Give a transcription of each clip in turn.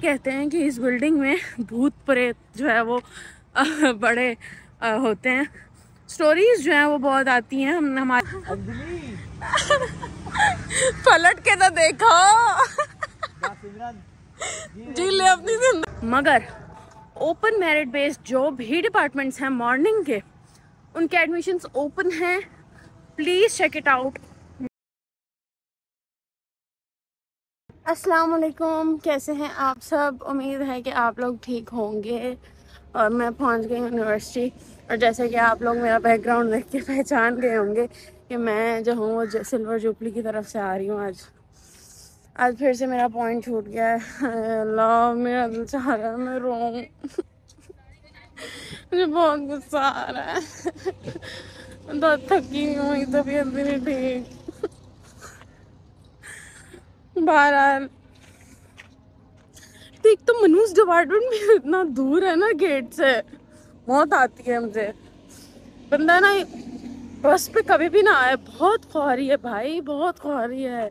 कहते हैं कि इस बिल्डिंग में भूत प्रेत जो है वो बड़े होते हैं। स्टोरीज जो हैं वो बहुत आती हैं। हम हमारे पलट के तो देखो जी ले अपनी जिंदगी। मगर ओपन मेरिट बेस्ड जो भी डिपार्टमेंट्स हैं मॉर्निंग के, उनके एडमिशन्स ओपन हैं। Please check it out. अस्सलाम वालेकुम, कैसे हैं आप सब? उम्मीद है कि आप लोग ठीक होंगे। और मैं पहुंच गई यूनिवर्सिटी, और जैसे कि आप लोग मेरा बैकग्राउंड देख के पहचान गए होंगे कि मैं जो हूँ वो सिल्वर जुबली की तरफ से आ रही हूँ। आज फिर से मेरा पॉइंट छूट गया है। अल्लाह, मेरा दिल चाह रहा है मैं रोऊं। मुझे बहुत गुस्सा आ रहा है। मैं तो थकी हुई, तबीयत भी नहीं ठीक। बहरहाल एक तो मनूस डिपार्टमेंट में इतना दूर है ना गेट से, मौत आती है मुझे। बंदा ना बस पे कभी भी ना आए, बहुत ख्वारी है भाई, बहुत ख्वारी है।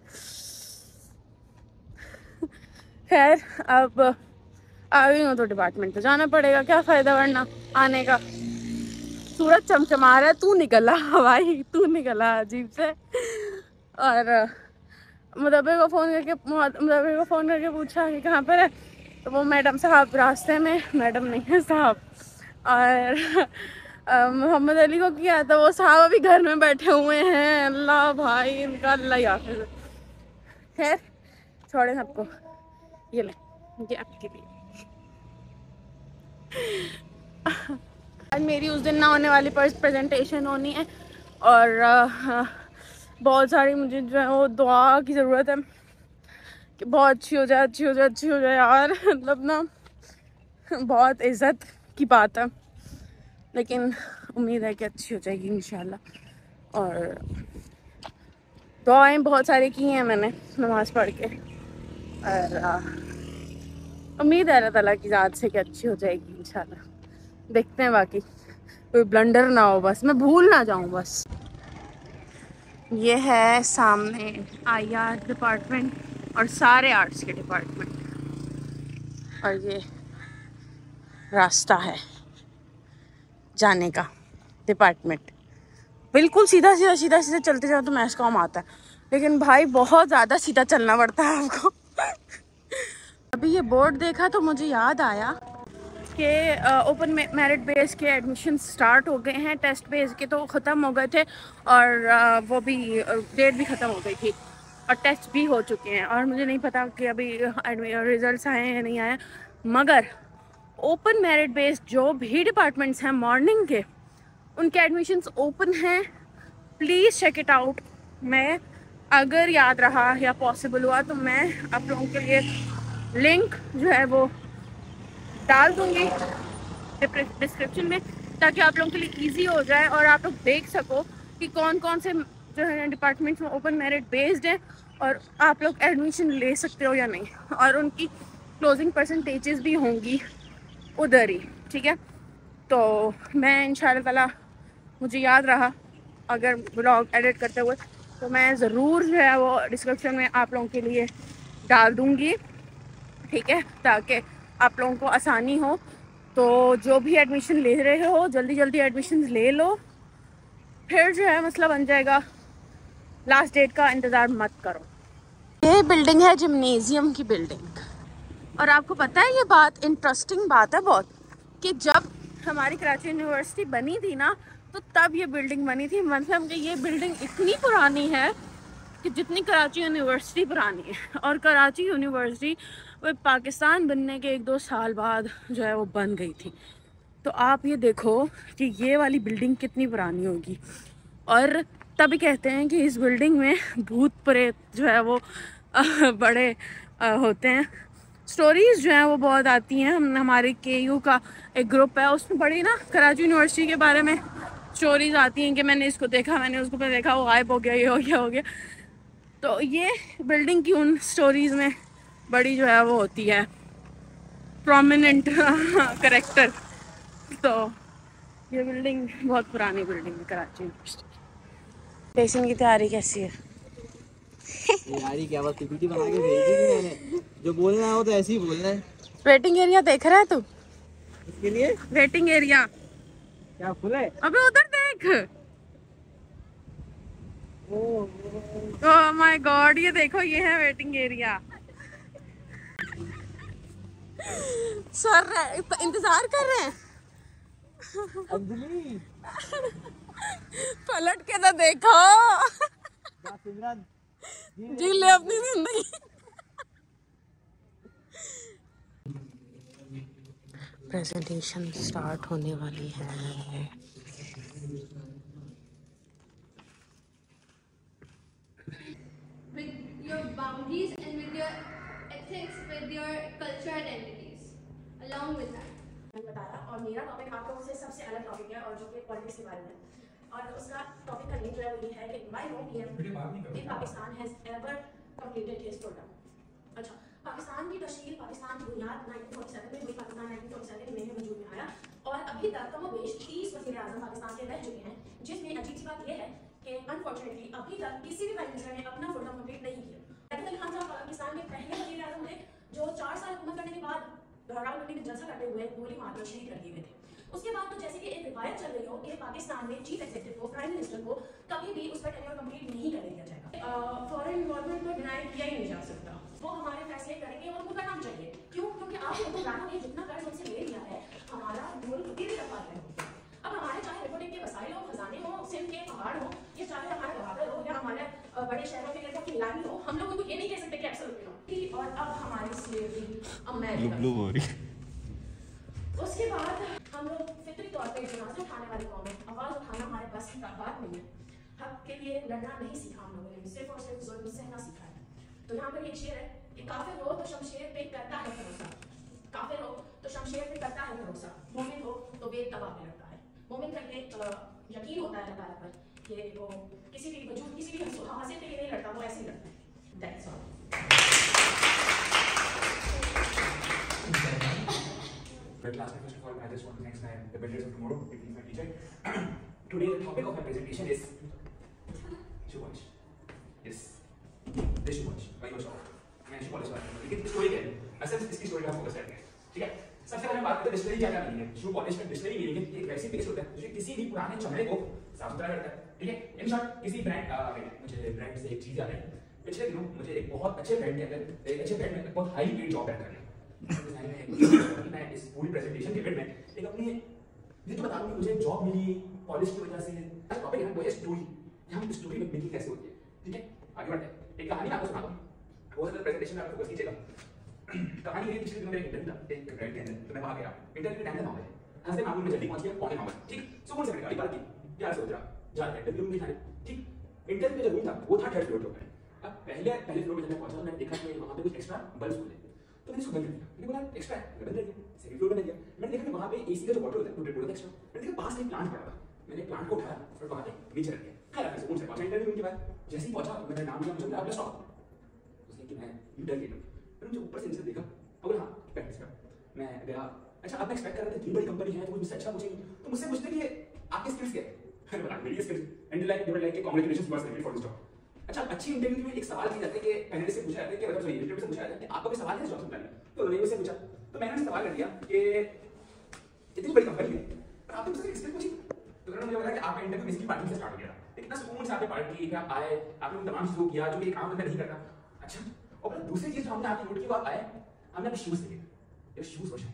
खैर, अब आ गई हूँ तो डिपार्टमेंट तो जाना पड़ेगा, क्या फायदा वरना आने का। सूरज चमचमा रहा है, तू निकला भाई, तू निकला अजीब से। और मुदब्बिर को फ़ोन करके पूछा कि कहाँ पर है, तो वो मैडम साहब रास्ते में, मैडम नहीं है साहब। और मोहम्मद अली को किया तो वो साहब अभी घर में बैठे हुए हैं। अल्लाह भाई, इनका अल्लाह याफिज़। खैर छोड़े सबको, ये ले, ये आपके लिए। आज मेरी उस दिन ना होने वाली प्रेजेंटेशन होनी है, और बहुत सारी मुझे जो है वो दुआ की ज़रूरत है कि बहुत अच्छी हो जाए, अच्छी हो जाए, अच्छी हो जाए यार। मतलब ना बहुत इज़्ज़त की बात है, लेकिन उम्मीद है कि अच्छी हो जाएगी इंशाल्लाह। और दुआएं बहुत सारी की हैं मैंने नमाज़ पढ़ के, और उम्मीद है अल्लाह ताला की ज़ात से कि अच्छी हो जाएगी इंशाल्लाह। देखते हैं, बाकी कोई ब्लंडर ना हो, बस मैं भूल ना जाऊं बस। ये है सामने IR डिपार्टमेंट और सारे आर्ट्स के डिपार्टमेंट, और ये रास्ता है जाने का डिपार्टमेंट। बिल्कुल सीधा सीधा सीधा सीधा चलते जाओ तो मैस्कॉम आता है, लेकिन भाई बहुत ज़्यादा सीधा चलना पड़ता है आपको। अभी ये बोर्ड देखा तो मुझे याद आया कि ओपन मेरिट बेस के एडमिशन स्टार्ट हो गए हैं। टेस्ट बेस के तो ख़त्म हो गए थे, और वो भी डेट भी ख़त्म हो गई थी, और टेस्ट भी हो चुके हैं। और मुझे नहीं पता कि अभी रिज़ल्ट्स आए हैं या नहीं आए। मगर ओपन मेरिट बेस्ड जो भी डिपार्टमेंट्स हैं मॉर्निंग के, उनके एडमिशन्स ओपन हैं। Please check it out. मैं अगर याद रहा या पॉसिबल हुआ तो मैं आप लोगों के लिए लिंक जो है वो डाल दूँगी डिस्क्रिप्शन में, ताकि आप लोगों के लिए इजी हो जाए और आप लोग देख सको कि कौन कौन से जो है डिपार्टमेंट्स में ओपन मेरिट बेस्ड है, और आप लोग एडमिशन ले सकते हो या नहीं, और उनकी क्लोजिंग परसेंटेजेस भी होंगी उधर ही, ठीक है। तो मैं इंशाल्लाह ताला, मुझे याद रहा अगर ब्लॉग एडिट करते हुए, तो मैं ज़रूर जो है वो डिस्क्रिप्शन में आप लोगों के लिए डाल दूँगी, ठीक है, ताकि आप लोगों को आसानी हो। तो जो भी एडमिशन ले रहे हो जल्दी जल्दी एडमिशन ले लो, फिर जो है मसला बन जाएगा। लास्ट डेट का इंतज़ार मत करो। ये बिल्डिंग है जिम्नेजियम की बिल्डिंग, और आपको पता है ये बात, इंटरेस्टिंग बात है बहुत, कि जब हमारी कराची यूनिवर्सिटी बनी थी ना, तो तब ये बिल्डिंग बनी थी। मतलब कि ये बिल्डिंग इतनी पुरानी है कि जितनी कराची यूनिवर्सिटी पुरानी है। और कराची यूनिवर्सिटी वो पाकिस्तान बनने के 1-2 साल बाद जो है वो बन गई थी। तो आप ये देखो कि ये वाली बिल्डिंग कितनी पुरानी होगी। और तभी कहते हैं कि इस बिल्डिंग में भूत प्रेत जो है वो बड़े होते हैं। स्टोरीज़ जो हैं वो बहुत आती हैं। हमारे KU का एक ग्रुप है, उसमें बड़ी ना कराची यूनिवर्सिटी के बारे में स्टोरीज़ आती हैं कि मैंने इसको देखा, मैंने उसको देखा, वो गायब हो गया, ये हो गया, हो गया। तो ये बिल्डिंग की उन स्टोरीज़ में बड़ी जो है वो होती है प्रोमिनेंट करेक्टर। तो ये बिल्डिंग बहुत पुरानी बिल्डिंग है कराची यूनिवर्सिटी। पेशेंट की तैयारी कैसी है? तैयारी क्या, बस PPT बना के भेजी थी मैंने। जो बोलना है वो तो ऐसे ही बोलना है। वेटिंग एरिया देख रहा है तू? इसके लिए वेटिंग एरिया क्या फुल है? अबे उधर देख। ओह माय गॉड, ये देखो, ये है वेटिंग एरिया। सर इंतजार कर रहे हैं। अंजलि पलट के तो देखो। जी ले अपनी जिंदगी। प्रेजेंटेशन स्टार्ट होने वाली है। With your boundaries and with your ethics, with your culture identities, along with that. बताया और मेरा टॉपिक आप लोगों से सबसे अलग टॉपिक है और जो कि पॉलिटिक्स के बारे में, और उसका टॉपिक का नेम जो है वो ये है कि why no PM in Pakistan has ever completed his programme. अच्छा, पाकिस्तान की तश्कील, पाकिस्तान की बुनियाद 1947 में हुई। पाकिस्तान 1947 में वजूद में आया और अभी तक कमोबेश 30 वज़ीर आज़म पाकिस्तान के रह चुके हैं, जिसमें अजीब सी बात यह है कि अनफॉर्चुनेटली अभी तक किसी भी प्राइम मिनिस्टर ने अपना प्रोग्राम कंप्लीट नहीं किया। अब्दुल अली खान साहब पाकिस्तान के पहले वज़ीर आज़म थे जो 4 साल हुकूमत करने के बाद रावलपिंडी में जलसा करते हुए गोली मारकर शहीद कर दिए गए थे। उसके बाद तो जैसे कि एक रिवायत चल रही हो कि पाकिस्तान में चीफ एग्जीक्यूटिव को, प्राइम मिनिस्टर को कभी भी उस पर टेन्योर कंप्लीट नहीं करने दिया जाएगा। फॉरेन इन्वॉल्वमेंट को डिनाई किया ही नहीं जा सकता। वो हमारे फैसले करेंगे और उनको करना चाहिए। क्यों? क्योंकि आप हुक्मरानों ने जितना कर्ज उनसे ले लिया है, हमारा मुल्क गिर रहा है। अब हमारे चाहे रिपोर्टिंग के वसाइल हो, खजाने हो, सिंध के पहाड़ हो, या चाहे हमारे बहादुर हो, या हमारे बड़े शहरों के एयरपोर्ट की नीलामी हो, हम लोग उनको ये नहीं कह सकते कि एब्सोल्युटली नो। और अब हमारी स्लेवरी अमेरिका। उसके बाद हम लोग फितरी तौर पर जनाजे उठाने वाली कौम है। आवाज़ उठाना हमारे पास की बात नहीं है। हक के लिए लड़ना नहीं सीखा हम लोगों ने, सिर्फ और सिर्फ जुल्म सहना सीखा है। तो यहाँ पर एक शेर है कि काफिर हो तो शमशेर पे करता है भरोसा, काफिर हो तो शमशेर पे करता है भरोसा, मोमिन हो तो बेतवा पे लड़ता है। मोमिन करके यकीन होता है अल्लाह ताला पर कि वो किसी भी वजूद, किसी भी हासिल के लिए नहीं लड़ता, वो ऐसे ही लड़ता है। That's all. Class, first of all, I just want to thank the builders of tomorrow, my teacher. Today, the topic of my presentation is shoe polish. Yes, this shoe polish. Why you off? मैं shoe polish बात करूँ, लेकिन story क्या है? असल इसकी story का focus करते हैं, ठीक है? सबसे पहले बात करते हैं डिस्टिलरी क्या क्या मीनिंग है। शू पॉलिश का डिस्टिलरी मीनिंग है एक वैसी पेस्ट होता है जो किसी भी पुराने चमड़े को साफ सुथरा करता है, ठीक है? इन शॉर्ट किसी ब्रांड मुझे ब्रांड से एक चीज याद है। पिछले दिनों मुझे एक बहुत अच्छे ब्रांड के अंदर एक अच्छे ब्रांड में बहुत हाई पेड जॉब बैठ करना है। मैं इस पूरी प्रेजेंटेशन के बीच में एक अपनी ये तो बता दूं कि मुझे जॉब मिली पॉलिश की वजह से। टॉपिक है वो है स्टोरी। हम स्टोरी में मेकिंग कैसे होती है, ठीक है? आगे बढ़ते हैं। एक कहानी आपको सुनाता हूं, वो प्रेजेंटेशन में आप फोकस कीजिएगा। कहानी ये पिछले दिनों मेरा इंटरव्यू था एक ब्रांड के अंदर, तो मैं वहां गया। इंटरव्यू के टाइम था 9 बजे, हंसते मामूल में जल्दी पहुंच गया, पौने 9 बजे, ठीक? सुकून से मैंने गाड़ी पार्क की, क्या सोच रहा जा रहा है इंटरव्यू में जाने, ठीक? इंटरव्यू में जो रूम था वो था 3rd फ्लोर पे। अब पहले फ्लोर पे जब मैं पहुंचा मैंने देखा कि वहां पे कुछ एक्स्ट्रा बल्ब खुले, तो मैंने उसको बंद कर दिया। मैंने बोला एक्स्ट्रा है, बंद कर दिया। सेकंड फ्लोर पे गया, मैंने देखा कि वहां पे एसी का जो बॉटल होता है 200 एक्स्ट्रा, मैंने देखा पास में प्लांट पड़ा था। मैंने प्लांट को उठाया और वहां पे नीचे रख दिया। खैर मैं सुकून से पहुंचा इंटरव्यू रूम के बाद। जैसे ही पहुंचा मैंने नाम लिया, मुझे बोला स्टॉप। उसने कि मैं लीडर के लिए मैंने मुझे ऊपर से नीचे देखा और बोला हां प्रैक्टिस कर। मैं गया, अच्छा आप एक्सपेक्ट कर रहे थे इतनी बड़ी कंपनी है तो मुझसे अच्छा पूछेंगे, तो मुझसे पूछते कि आपके स्किल्स क्या है। मैंने बोला मेरी skills and like they were like congratulations you are selected for this job. अच्छा अच्छी इंटरव्यू में एक सवाल किया जाता है कि पहले से पूछा जाता है कि मतलब सॉरी इंटरव्यू से पूछा जाता है कि आपका कोई सवाल है जॉब से, तो उन्होंने मुझसे पूछा, तो मैंने उनसे सवाल कर दिया कि इतनी बड़ी कंपनी है पर आपने मुझसे एक्सपेक्ट पूछी, तो उन्होंने मुझे बताया कि आपका इंटरव्यू बेसिकली पार्किंग से स्टार्ट हो गया था। इतना सुकून से आपने पार्टी की, फिर आप आए, आपने उन तमाम चीजों किया जो एक आम बंदा नहीं करता। अच्छा और दूसरी चीज जो हमने आपकी नोट की वो आप आए, हमने आपके शूज देखे। यार शूज वॉश है,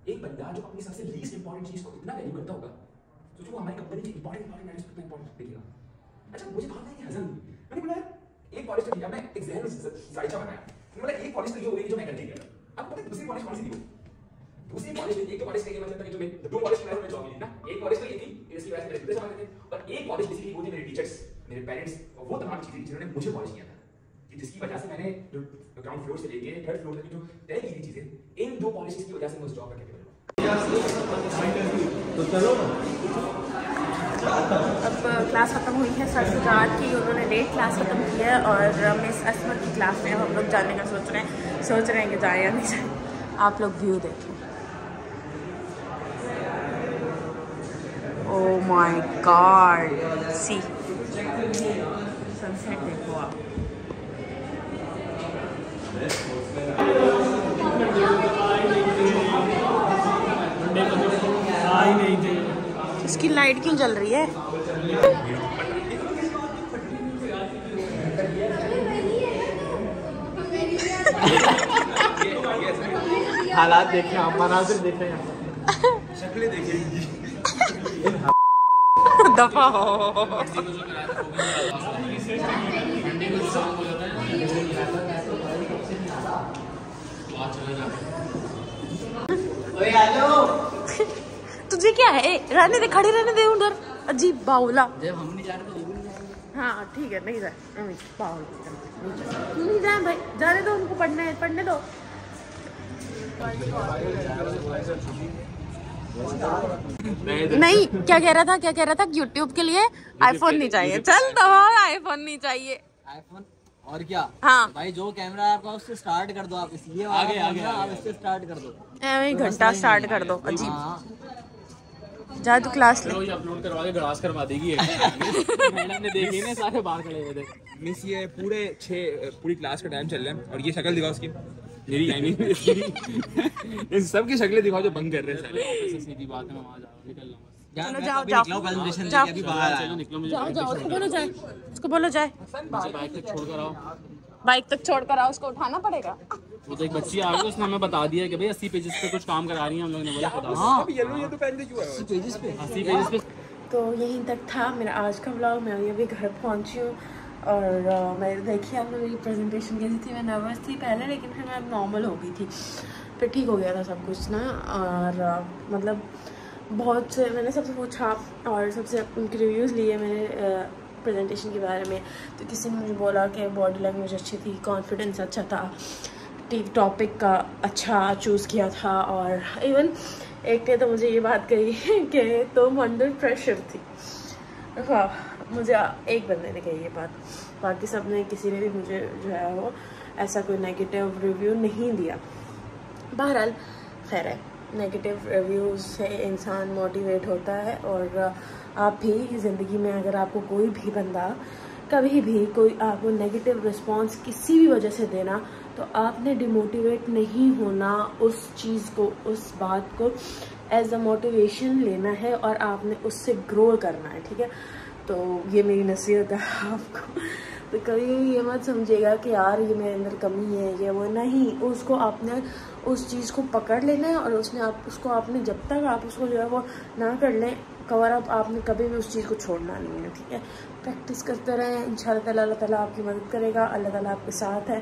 एक बंदा जो अपनी सबसे लीस्ट इंपॉर्टेंट चीज को इतना वैल्यू करता होगा, तो जो हमारी कंपनी की इंपॉर्टेंट मैनेज कितना इंपॉर्टेंट देखेगा। अच्छा मुझे बात नहीं हजम, मैंने बोला एक पॉलिश तो दिया, मैं एक जहन जायचा बनाया, मैंने बोला एक पॉलिश तो ये हो गई जो मैं कर नहीं गया। अब पता है दूसरी पॉलिश कौन सी थी? दूसरी पॉलिश एक तो पॉलिश का ये मतलब था कि जो मैं दो पॉलिश बनाया मैं जॉब मिली ना, एक पॉलिश तो ये थी इसकी वजह से मेरे दूसरे सवाल थे, और एक पॉलिश बेसिकली वो थे मेरे टीचर्स, मेरे पेरेंट्स, और वो तमाम चीजें जिन्होंने मुझे पॉलिश किया था, जिसकी वजह से मैंने जो ग्राउंड फ्लोर से लेके 3rd फ्लोर तक जो तय की थी चीजें, इन दो पॉलिशेस की वजह से मैं उस जॉब करके तो चलो अब क्लास ख़त्म हुई है सर की, उन्होंने डेट क्लास ख़त्म की है और मिस असमत की क्लास में हम लोग जाने का सोच रहे हैं कि जाए या नहीं जाए। आप लोग व्यू देखें, oh my God, see sunset देखो आप। इसकी लाइट क्यों जल रही है? हालात देखे आप, मनाजिर देखे, शक्लें देखेंगी। दफा हो। तुझे क्या है? रहने दे, खड़ी रहने दे उधर। अजीब बाउला। जब हम नहीं जा रहे तो हाँ ठीक है, नहीं जाए बाउल। तू नहीं जाए भाई, जाने दो उनको, पढ़ना है, पढ़ने दो। नहीं, क्या कह रहा था? क्या कह रहा था? YouTube के लिए आईफोन नहीं चाहिए। चल तो आईफोन नहीं चाहिए। आईफोन और क्या? हाँ भाई जो कैमरा है आपका उससे स्टार्ट कर दो आप, इसलिए आगे आप इससे स्टार्ट कर दो। ऐਵੇਂ घंटा स्टार्ट कर दो। अजीब। जा तू क्लास ले। ये अपलोड करवा के गड़ास करवा देगी। मैडम ने देखी ना, सारे बाहर खड़े हुए थे। मिस ये पूरी क्लास का टाइम चल रहा है और ये शक्ल दिखाओ उसकी, मेरी यानी इन सब की शक्लें दिखाओ जो बंद कर रहे हैं सारे। सीधी बात है, मैं वहां जा रहा हूं, निकल रहा हूं। चलो जाओ जाओ जाओ निकलो, मुझे जाओ जाओ, उसको बोलो जाए, उसको बोलो जाए। बाइक तक छोड़ कर आओ। बाइक तक छोड़ कर आओ, उसको उठाना पड़ेगा। वो तो एक बच्ची आ गई, उसने हमें बता दिया कि भाई 80 पेजेस पे कुछ काम करा रही है। हम लोग ने बोला बता। हाँ ये तो पहले क्यों है 80 पेजेस पे। 80 पेजेस पे। तो यहीं तक था मेरा आज का व्लॉग। मैं अभी घर पहुंची हूँ और मैं देखिए आपने मेरी प्रेजेंटेशन कैसी थी। मैं नर्वस थी पहले, लेकिन फिर मैं नॉर्मल हो गई थी, फिर ठीक हो गया था सब कुछ ना। और मतलब बहुत से मैंने सबसे पूछा और सबसे उनके रिव्यूज़ लिए मैंने प्रेजेंटेशन के बारे में। तो किसी ने मुझे बोला कि बॉडी लैंग्वेज अच्छी थी, कॉन्फिडेंस अच्छा था, टॉपिक का अच्छा चूज़ किया था, और इवन एक ने तो मुझे ये बात कही कि तुम अंडर प्रेशर थी। हाँ, मुझे एक बंदे ने कही ये बात, बाकी सब ने, किसी ने भी मुझे जो है वो ऐसा कोई नेगेटिव रिव्यू नहीं दिया। बहरहाल खैर है, नेगेटिव रिव्यूज़ से इंसान मोटिवेट होता है। और आप भी ज़िंदगी में अगर आपको कोई भी बंदा कभी भी कोई आपको नेगेटिव रिस्पांस किसी भी वजह से देना, तो आपने डिमोटिवेट नहीं होना, उस चीज़ को, उस बात को एज अ मोटिवेशन लेना है और आपने उससे ग्रो करना है, ठीक है। तो ये मेरी नसीहत है आपको। तो कभी भी ये मत समझिएगा कि यार ये मेरे अंदर कमी है, ये वो नहीं। उसको आपने उस चीज़ को पकड़ लेना है और उसको आपने जब तक आप उसको जो है वो ना कर लें कवर अप, आपने कभी भी उस चीज़ को छोड़ना नहीं है, ठीक है। प्रैक्टिस करते रहें, इंशाल्लाह अल्लाह ताला आपकी मदद करेगा। अल्लाह ताला आपके साथ है,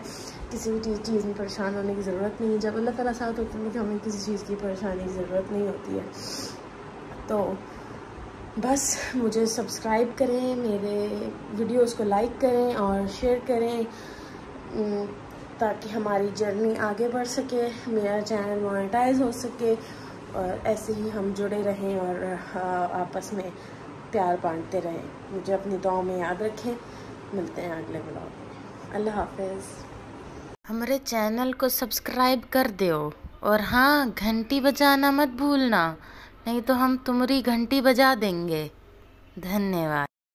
किसी भी चीज़ में परेशान होने की ज़रूरत नहीं है। जब अल्लाह ताला साथ होते हैं तो हमें किसी चीज़ की परेशानी की ज़रूरत नहीं होती है। तो बस मुझे सब्सक्राइब करें, मेरे वीडियोस को लाइक करें और शेयर करें, ताकि हमारी जर्नी आगे बढ़ सके, मेरा चैनल मोनेटाइज हो सके, और ऐसे ही हम जुड़े रहें और आपस में प्यार बांटते रहें। मुझे अपनी दुआ में याद रखें। मिलते हैं अगले व्लॉग में। अल्लाह हाफिज़। हमारे चैनल को सब्सक्राइब कर दो और हाँ, घंटी बजाना मत भूलना, नहीं तो हम तुम्हारी घंटी बजा देंगे। धन्यवाद।